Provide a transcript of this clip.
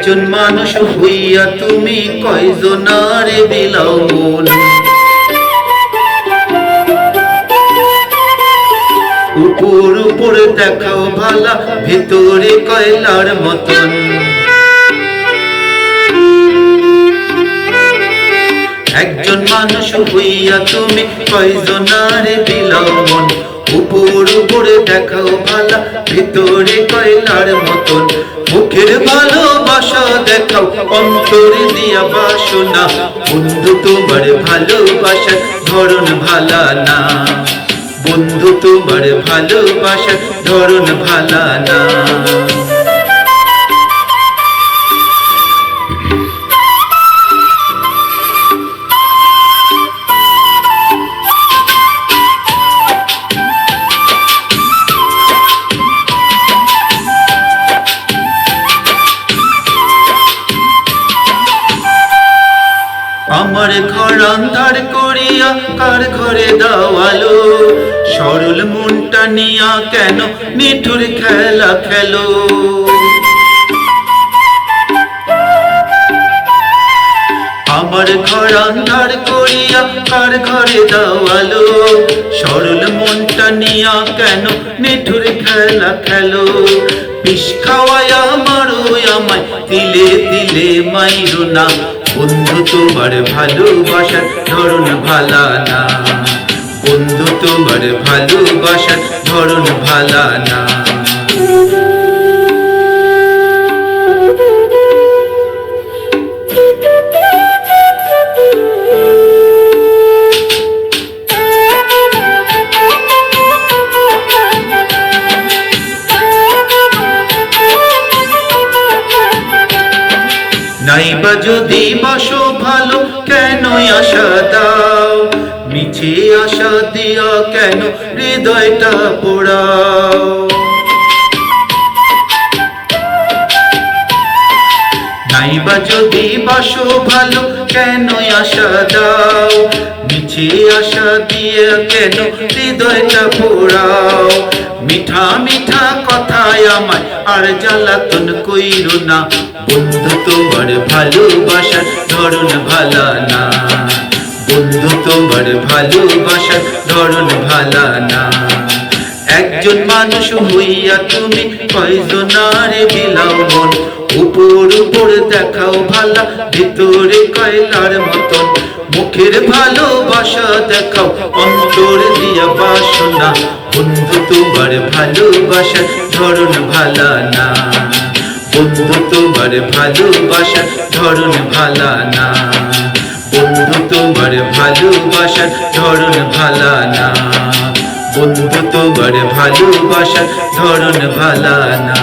একজন মানুষ হইয়া তুমি কয়জনারে বিলাও মন। উপর উপর দেখাও ভালা, ভিতরে কয়লার মতন। একজন মানুষ হইয়া তুমি কয়জনারে বিলাও মন। উপর উপরে দেখাও ভালা, ভিতরে কয়লার মতন। মুখের ভালোবাসা দেখাও, অন্তরে দিয়া বাসনা। বন্ধু তোমার ভালোবাসার ধরন ভালা না, বন্ধু তোমার ভালোবাসার ধরন ভালা না। আমার ঘর অন্ধার করিয়া কার ঘরে দাও আলো। সরল মনটা নিয়া কেন নিঠুর খেলা খেলো। আমার ঘর অন্ধার করিয়া কার ঘরে দাও আলো। সরল মনটা নিয়া কেন নিঠুর খেলা খেলো। বিষ খাওয়ায়া মারো আমায়, তিলে তিলে মাইরো না। বন্ধু তোমার ভালোবাসার ধরন ভালা না, বন্ধু তোমার ভালোবাসার ধরন ভালা না। নাইবা যদি বাসো ভালো, কেন আশা দাও। মিছে আশা দিয়া কেন হৃদয়টা পোড়াও। নাইবা যদি বাসো ভালো, কেন আশা দাও। মিছে আশা দিয়ে কেন হৃদয়টা পোড়াও। মিঠা মিঠা কথায় আমায় আর জ্বালাতন কইরো না। বন্ধু তোমার ভালোবাসার ধরন ভালা না, বন্ধু তোমার ভালোবাসার ধরন ভালা না। একজন মানুষ হইয়া তুমি কয়জনারে বিলাও মন। উপর উপর দেখাও ভালা, ভিতরে কয়লার মতন। মুখের ভালোবাসা দেখাও, অন্তর দিয়া বাসনা। বন্ধু তোমার ভালোবাসার ধরন ভালা না, বন্ধু তোমার ভালোবাসার ধরন ভালা না, বন্ধু তোমার ভালোবাসার ধরন ভালা না, বন্ধু তোমার ভালোবাসার ধরন ভালা না।